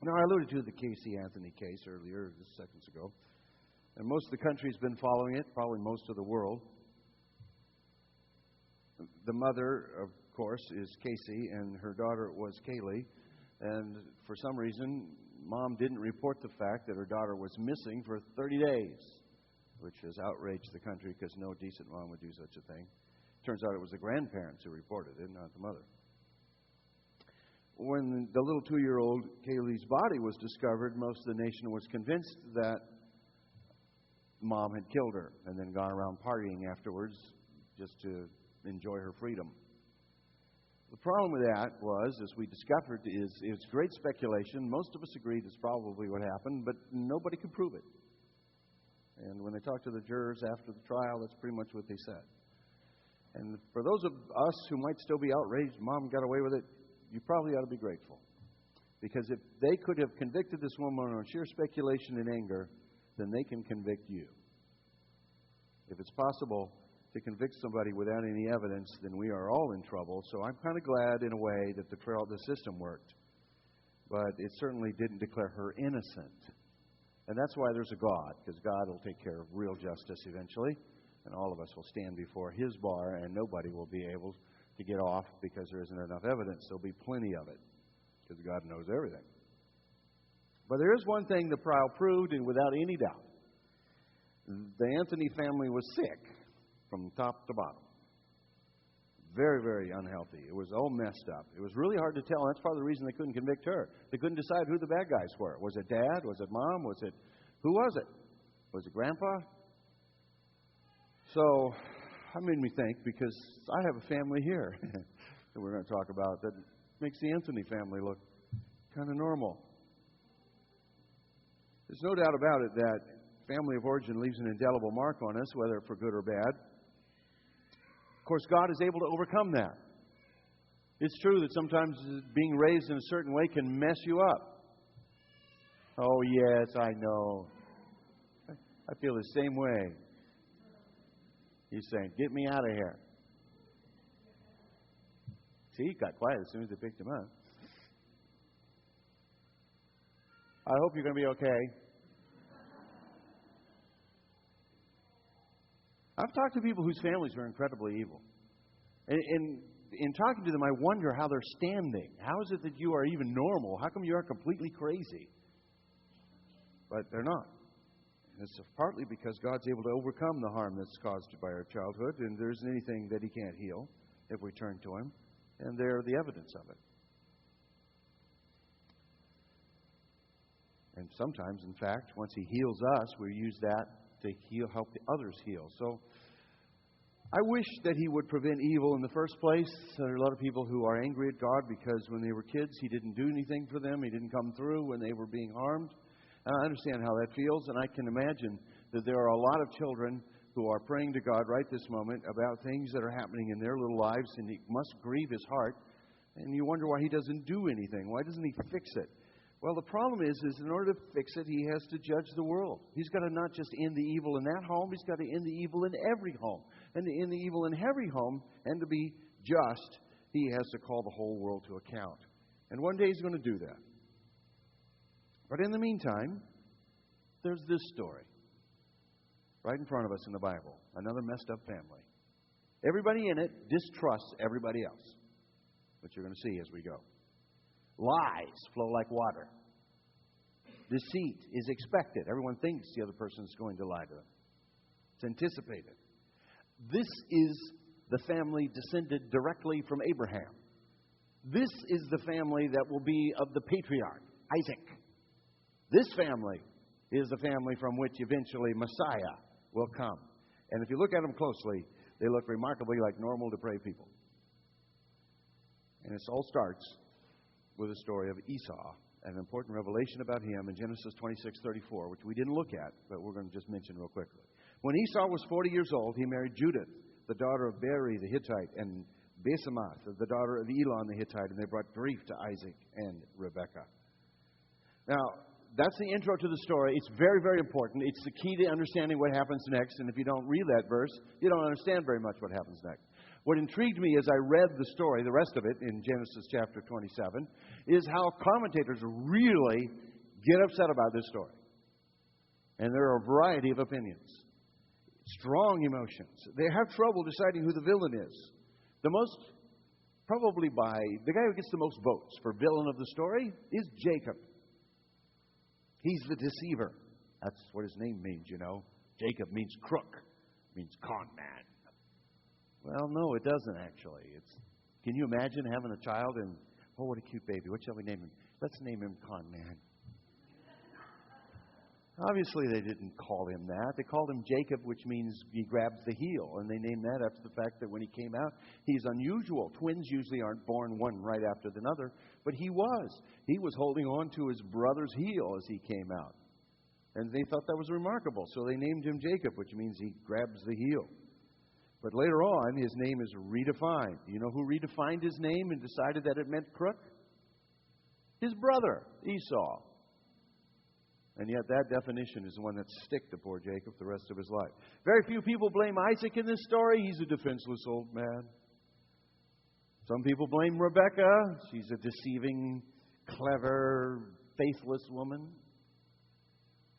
Now, I alluded to the Casey Anthony case earlier, just seconds ago. And most of the country's been following it, probably most of the world. The mother, of course, is Casey, and her daughter was Kaylee. And for some reason, Mom didn't report the fact that her daughter was missing for 30 days, which has outraged the country because no decent mom would do such a thing. Turns out it was the grandparents who reported it, not the mother. When the little 2-year-old Kaylee's body was discovered, most of the nation was convinced that Mom had killed her and then gone around partying afterwards just to enjoy her freedom. The problem with that was, as we discovered, it's great speculation. Most of us agreed it's probably what happened, but nobody could prove it. And when they talked to the jurors after the trial, that's pretty much what they said. And for those of us who might still be outraged, Mom got away with it, you probably ought to be grateful. Because if they could have convicted this woman on sheer speculation and anger, then they can convict you. If it's possible to convict somebody without any evidence, then we are all in trouble. So I'm kind of glad, in a way, that the system worked. But it certainly didn't declare her innocent. And that's why there's a God, because God will take care of real justice eventually. And all of us will stand before His bar, and nobody will be able to get off because there isn't enough evidence. There'll be plenty of it, because God knows everything. But there is one thing the trial proved, and without any doubt. The Anthony family was sick from top to bottom. Very, very unhealthy. It was all messed up. It was really hard to tell. That's part of the reason they couldn't convict her. They couldn't decide who the bad guys were. Was it Dad? Was it Mom? Who was it? Was it Grandpa? So that made me think, because I have a family here that we're going to talk about that makes the Anthony family look kind of normal. There's no doubt about it that family of origin leaves an indelible mark on us, whether for good or bad. Of course, God is able to overcome that. It's true that sometimes being raised in a certain way can mess you up. Oh, yes, I know. I feel the same way. He's saying, get me out of here. See, he got quiet as soon as they picked him up. I hope you're going to be okay. I've talked to people whose families are incredibly evil. And in talking to them, I wonder how they're standing. How is it that you are even normal? How come you aren't completely crazy? But they're not. And it's partly because God's able to overcome the harm that's caused by our childhood, and there isn't anything that He can't heal if we turn to Him. And they're the evidence of it. And sometimes, in fact, once He heals us, we use that to help the others heal. So I wish that He would prevent evil in the first place. There are a lot of people who are angry at God because when they were kids, He didn't do anything for them. He didn't come through when they were being harmed. And I understand how that feels, and I can imagine that there are a lot of children who are praying to God right this moment about things that are happening in their little lives, and it must grieve His heart. And you wonder why He doesn't do anything. Why doesn't He fix it? Well, the problem is in order to fix it, He has to judge the world. He's got to not just end the evil in that home, He's got to end the evil in every home. And to end the evil in every home, and to be just, He has to call the whole world to account. And one day He's going to do that. But in the meantime, there's this story right in front of us in the Bible. Another messed up family. Everybody in it distrusts everybody else, which you're going to see as we go. Lies flow like water. Deceit is expected. Everyone thinks the other person is going to lie to them. It's anticipated. This is the family descended directly from Abraham. This is the family that will be of the patriarch, Isaac. This family is the family from which eventually Messiah will come. And if you look at them closely, they look remarkably like normal, depraved people. And it all starts with the story of Esau, an important revelation about him in Genesis 26:34, which we didn't look at, but we're going to just mention real quickly. When Esau was 40 years old, he married Judith, the daughter of Beri the Hittite, and Basemath, the daughter of Elon the Hittite, and they brought grief to Isaac and Rebekah. Now, that's the intro to the story. It's very, very important. It's the key to understanding what happens next, and if you don't read that verse, you don't understand very much what happens next. What intrigued me as I read the story, the rest of it in Genesis chapter 27, is how commentators really get upset about this story. And there are a variety of opinions. Strong emotions. They have trouble deciding who the villain is. The guy who gets the most votes for villain of the story is Jacob. He's the deceiver. That's what his name means, you know. Jacob means crook, means con man. Well, no, it doesn't actually. Can you imagine having a child and, oh, what a cute baby. What shall we name him? Let's name him Con Man. Obviously, they didn't call him that. They called him Jacob, which means he grabs the heel. And they named that after the fact that when he came out, he's unusual. Twins usually aren't born one right after another. But he was. He was holding on to his brother's heel as he came out. And they thought that was remarkable. So they named him Jacob, which means he grabs the heel. But later on, his name is redefined. Do you know who redefined his name and decided that it meant crook? His brother, Esau. And yet that definition is the one that stick to poor Jacob the rest of his life. Very few people blame Isaac in this story. He's a defenseless old man. Some people blame Rebekah. She's a deceiving, clever, faithless woman.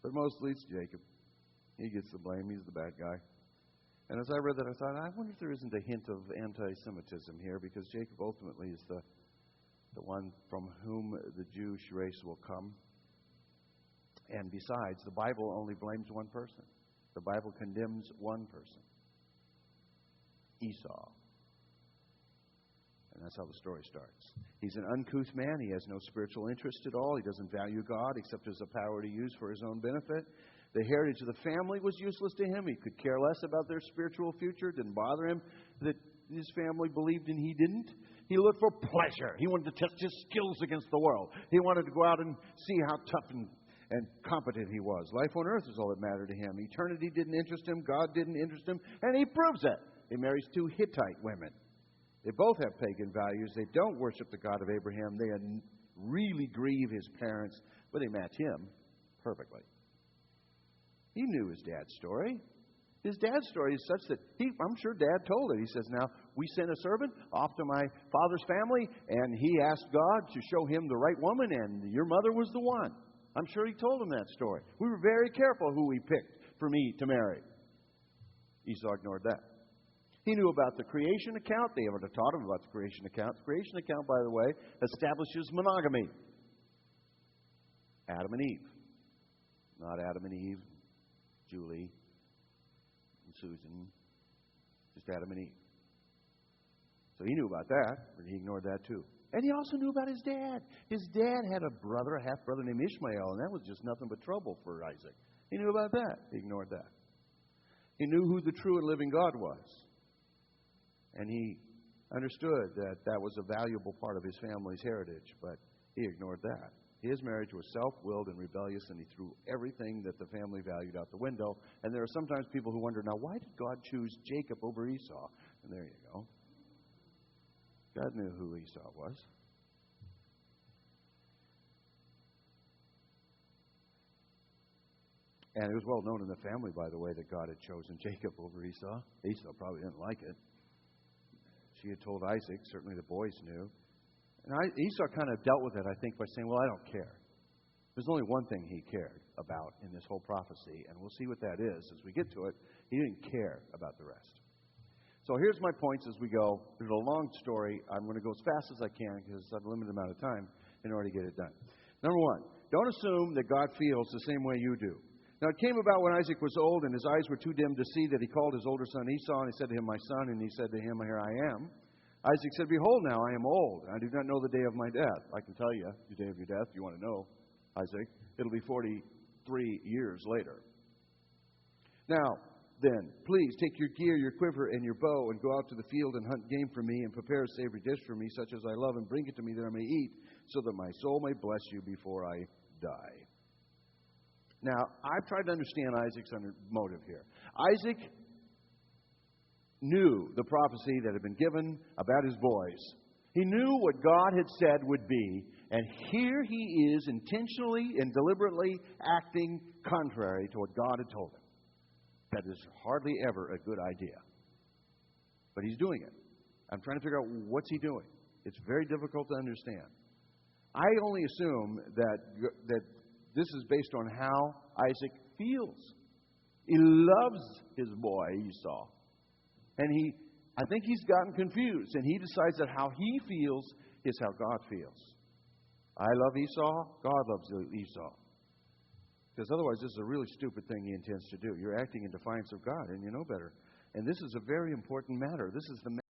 But mostly it's Jacob. He gets the blame. He's the bad guy. And as I read that, I thought, I wonder if there isn't a hint of anti-Semitism here, because Jacob ultimately is the one from whom the Jewish race will come. And besides, the Bible only blames one person. The Bible condemns one person. Esau. And that's how the story starts. He's an uncouth man. He has no spiritual interest at all. He doesn't value God except as a power to use for his own benefit. The heritage of the family was useless to him. He could care less about their spiritual future. It didn't bother him that his family believed and he didn't. He looked for pleasure. He wanted to test his skills against the world. He wanted to go out and see how tough and competent he was. Life on earth is all that mattered to him. Eternity didn't interest him. God didn't interest him. And he proves it. He marries 2 Hittite women. They both have pagan values. They don't worship the God of Abraham. They really grieve his parents, but they match him perfectly. He knew his dad's story. His dad's story is such that I'm sure Dad told it. He says, now, we sent a servant off to my father's family, and he asked God to show him the right woman, and your mother was the one. I'm sure he told him that story. We were very careful who we picked for me to marry. Esau ignored that. He knew about the creation account. They ever taught him about the creation account. The creation account, by the way, establishes monogamy. Adam and Eve. Not Adam and Eve, Julie, and Susan. Just Adam and Eve. So he knew about that, but he ignored that too. And he also knew about his dad. His dad had a brother, a half-brother named Ishmael, and that was just nothing but trouble for Isaac. He knew about that. He ignored that. He knew who the true and living God was. And he understood that that was a valuable part of his family's heritage, but he ignored that. His marriage was self-willed and rebellious, and he threw everything that the family valued out the window. And there are sometimes people who wonder, now, why did God choose Jacob over Esau? And there you go. God knew who Esau was. And it was well known in the family, by the way, that God had chosen Jacob over Esau. Esau probably didn't like it. She had told Isaac, certainly the boys knew. And Esau kind of dealt with it, I think, by saying, well, I don't care. There's only one thing he cared about in this whole prophecy, and we'll see what that is as we get to it. He didn't care about the rest. So here's my points as we go. There's a long story. I'm going to go as fast as I can because I have a limited amount of time in order to get it done. Number one, don't assume that God feels the same way you do. Now, it came about when Isaac was old and his eyes were too dim to see that he called his older son Esau, and he said to him, my son, and he said to him, here I am. Isaac said, behold, now I am old, and I do not know the day of my death. I can tell you the day of your death if you want to know, Isaac. It'll be 43 years later. Now, then, please take your gear, your quiver, and your bow, and go out to the field and hunt game for me, and prepare a savory dish for me, such as I love, and bring it to me that I may eat, so that my soul may bless you before I die. Now, I've tried to understand Isaac's motive here. Isaac knew the prophecy that had been given about his boys. He knew what God had said would be, and here he is intentionally and deliberately acting contrary to what God had told him. That is hardly ever a good idea. But he's doing it. I'm trying to figure out what's he doing. It's very difficult to understand. I only assume that this is based on how Isaac feels. He loves his boy Esau. And I think he's gotten confused, and he decides that how he feels is how God feels. I love Esau, God loves Esau. Because otherwise, this is a really stupid thing he intends to do. You're acting in defiance of God, and you know better. And this is a very important matter. This is the